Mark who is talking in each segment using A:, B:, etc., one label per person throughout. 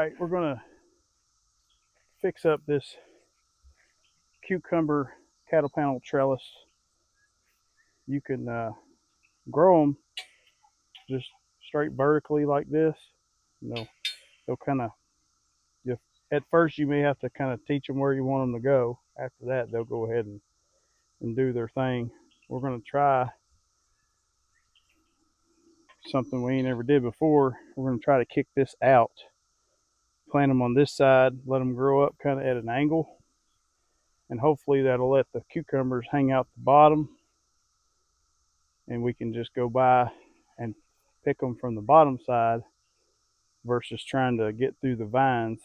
A: Alright, we're going to fix up this cucumber cattle panel trellis. You can grow them just straight vertically like this. They'll kind of, at first you may have to kind of teach them where you want them to go. After that, they'll go ahead and do their thing. We're going to try something we ain't ever did before. We're going to try to kick this out, plant them on this side, let them grow up kind of at an angle, and hopefully that'll let the cucumbers hang out the bottom, and we can just go by and pick them from the bottom side versus trying to get through the vines.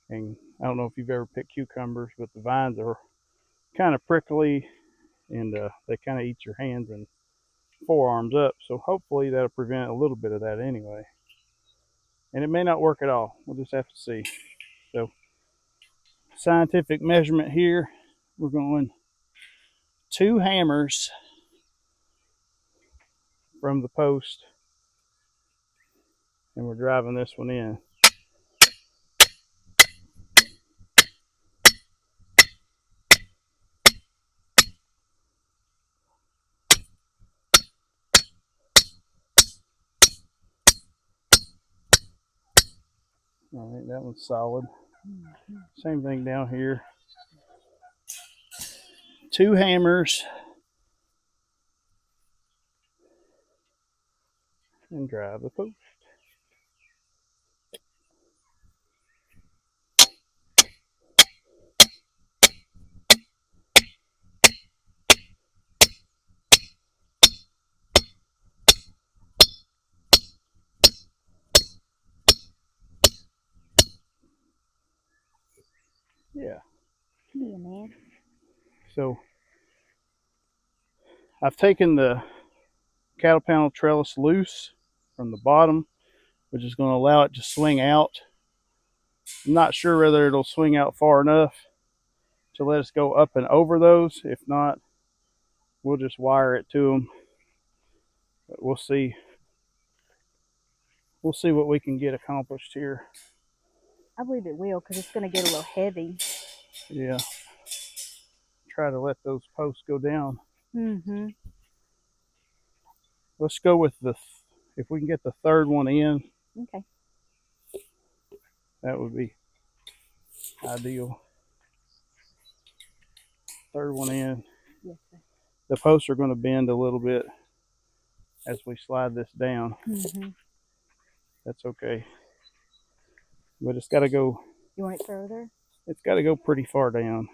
A: And I don't know if you've ever picked cucumbers, but the vines are kind of prickly, and they kind of eat your hands and forearms up. So hopefully that'll prevent a little bit of that anyway. And it may not work at all. We'll just have to see. So scientific measurement here. We're going 2 hammers from the post, and we're driving this one in. All right, that one's solid. Same thing down here. 2 hammers and drive the post. Yeah.
B: Yeah, man.
A: So I've taken the cattle panel trellis loose from the bottom, which is going to allow it to swing out. I'm not sure whether it'll swing out far enough to let us go up and over those. If not, we'll just wire it to them. But we'll see. We'll see what we can get accomplished here.
B: I believe it will, because it's going to get a little heavy.
A: Yeah. Try to let those posts go down.
B: Mm-hmm.
A: Let's go with if we can get the third one in.
B: Okay.
A: That would be ideal. Third one in.
B: Yes, sir.
A: The posts are going to bend a little bit as we slide this down.
B: Mm-hmm.
A: That's okay. But it's got to go.
B: You want it further?
A: It's got to go pretty far down.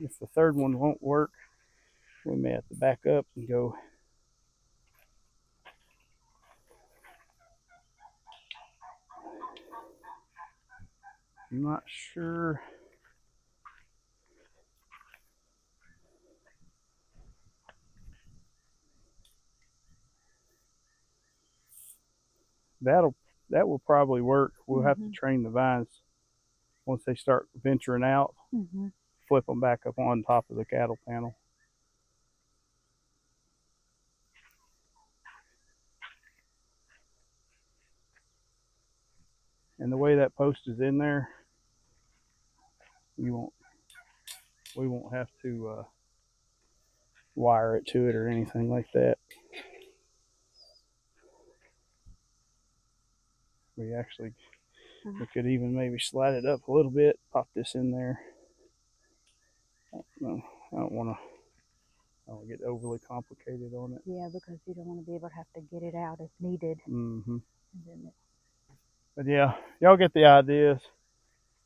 A: If the third one won't work, we may have to back up and go. I'm not sure. That will probably work. We'll have to train the vines once they start venturing out. Flip them back up on top of the cattle panel. And the way that post is in there, we won't have to wire it to it or anything like that. We could even maybe slide it up a little bit, pop this in there. No, I don't want to get overly complicated on it.
B: Yeah, because you don't want to be able to have to get it out if needed.
A: Mm-hmm. But yeah, y'all get the ideas.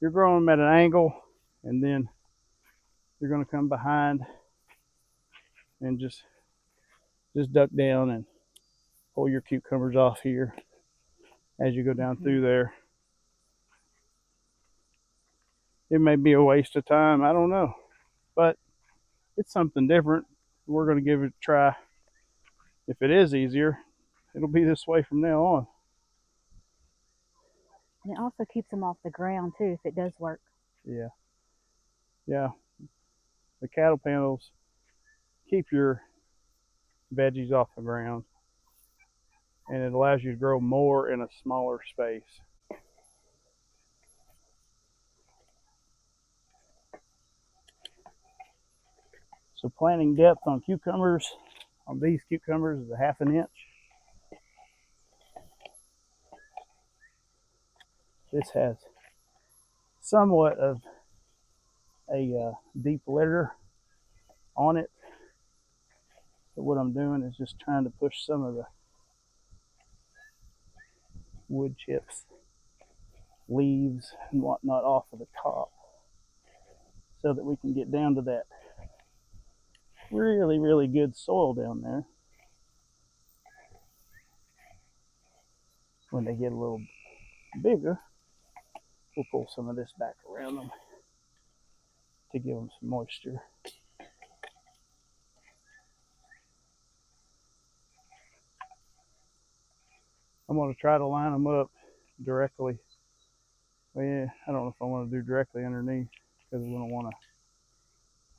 A: You're growing them at an angle, and then you're going to come behind and just duck down and pull your cucumbers off here as you go down through there. It may be a waste of time, I don't know, but it's something different. We're going to give it a try. If it is easier, it'll be this way from now on.
B: And it also keeps them off the ground too, if it does work.
A: Yeah. The cattle panels keep your veggies off the ground. and it allows you to grow more in a smaller space. So planting depth on cucumbers, on these cucumbers, is a 1/2 inch. This has somewhat of a deep litter on it. So what I'm doing is just trying to push some of the wood chips, leaves, and whatnot off of the top so that we can get down to that really, really good soil down there. When they get a little bigger, we'll pull some of this back around them to give them some moisture. I'm going to try to line them up directly. Well, I don't know if I want to do directly underneath because we don't want to.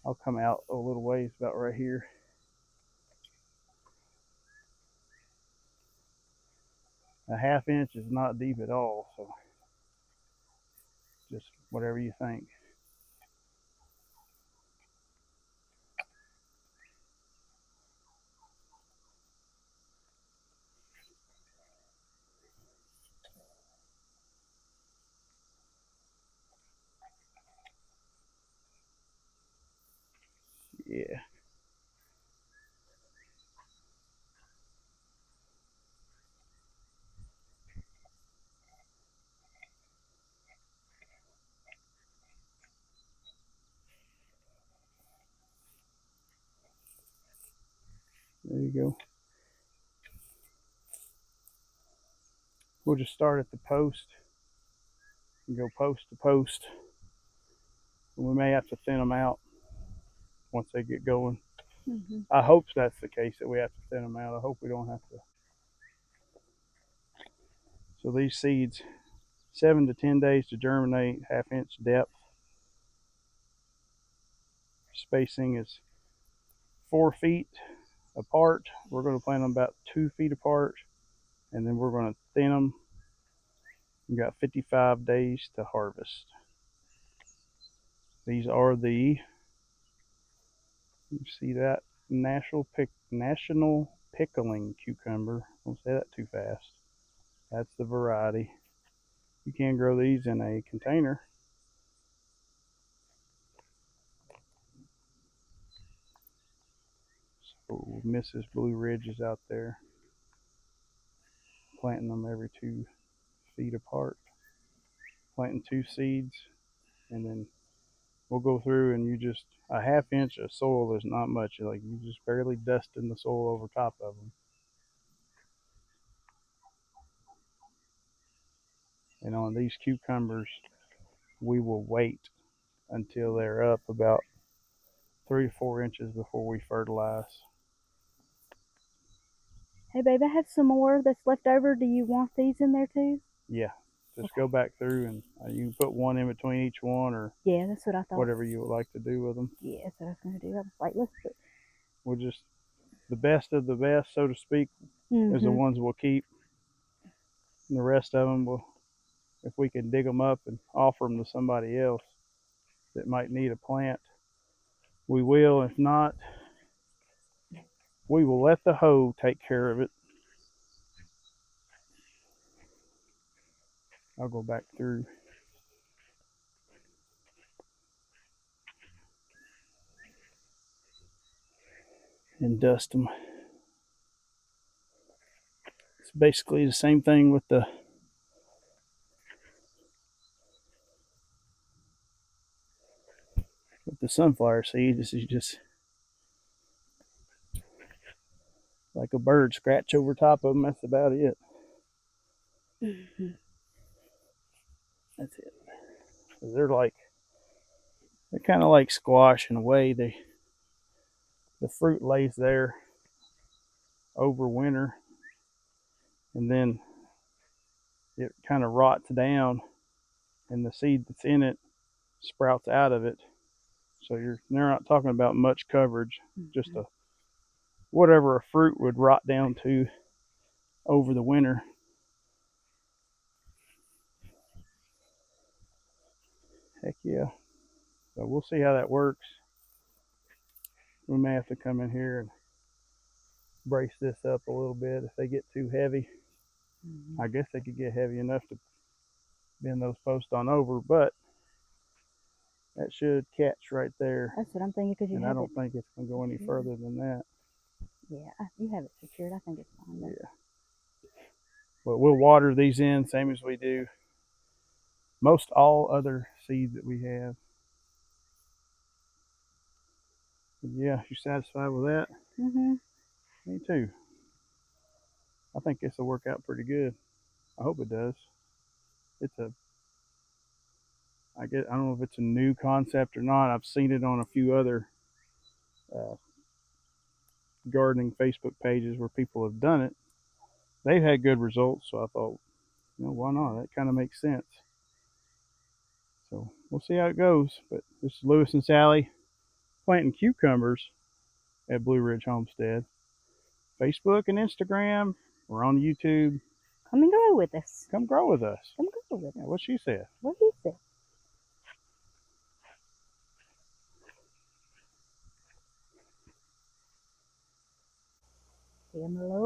A: I'll come out a little ways about right here. A 1/2 inch is not deep at all, so just whatever you think. Yeah. There you go. We'll just start at the post and go post to post. We may have to thin them out once they get going. I hope that's the case, that we have to thin them out. I hope we don't have to. So these seeds, 7 to 10 days to germinate, 1/2 inch depth. Spacing is 4 feet apart. We're going to plant them about 2 feet apart, and then we're going to thin them. We've got 55 days to harvest. These are the, you see that, national pickling cucumber. Don't say that too fast. That's the variety. You can grow these in a container. So Mrs. Blue Ridge is out there planting them every 2 feet apart. Planting 2 seeds, and then we'll go through and you just, a 1/2 inch of soil is not much. Like, you just barely dusting the soil over top of them. And on these cucumbers, we will wait until they're up about 3 to 4 inches before we fertilize.
B: Hey, babe, I have some more that's left over. Do you want these in there too?
A: Yeah, just go back through and you can put one in between each one, or
B: Yeah, that's what I thought.
A: whatever you would like to do with them.
B: Yeah, that's what I was going to do. I was like, let's put.
A: We'll just, the best of the best, so to speak, is the ones we'll keep. And the rest of them, will, if we can dig them up and offer them to somebody else that might need a plant, we will. If not, we will let the hoe take care of it. I'll go back through. And dust them. It's basically the same thing with the sunflower seed. This is just like a bird scratch over top of them. That's about it. That's it. They're kind of like squash in a way. The fruit lays there over winter, and then it kind of rots down, and the seed that's in it sprouts out of it. So they're not talking about much coverage, just whatever a fruit would rot down to. over the winter. Heck yeah. So we'll see how that works. We may have to come in here and brace this up a little bit if they get too heavy. I guess they could get heavy enough to bend those posts on over, but that should catch right there.
B: That's what I'm thinking because you
A: And I
B: have
A: don't
B: it.
A: think it's going to go any further than that.
B: Yeah, you have it secured. I think it's fine. Though.
A: Yeah. But we'll water these in same as we do most all other seeds that we have. But yeah, you satisfied with that?
B: Mhm.
A: Me too. I think this will work out pretty good. I hope it does. It's a I don't know if it's a new concept or not. I've seen it on a few other uh, gardening Facebook pages where people have done it. They've had good results, so I thought, why not? That kind of makes sense. So we'll see how it goes. But this is Lewis and Sally planting cucumbers at Blue Ridge Homestead. Facebook and Instagram. We're on YouTube.
B: Come and grow with us.
A: Come grow with us.
B: Come grow with us.
A: Yeah, what she said.
B: What he said. Say 'em low.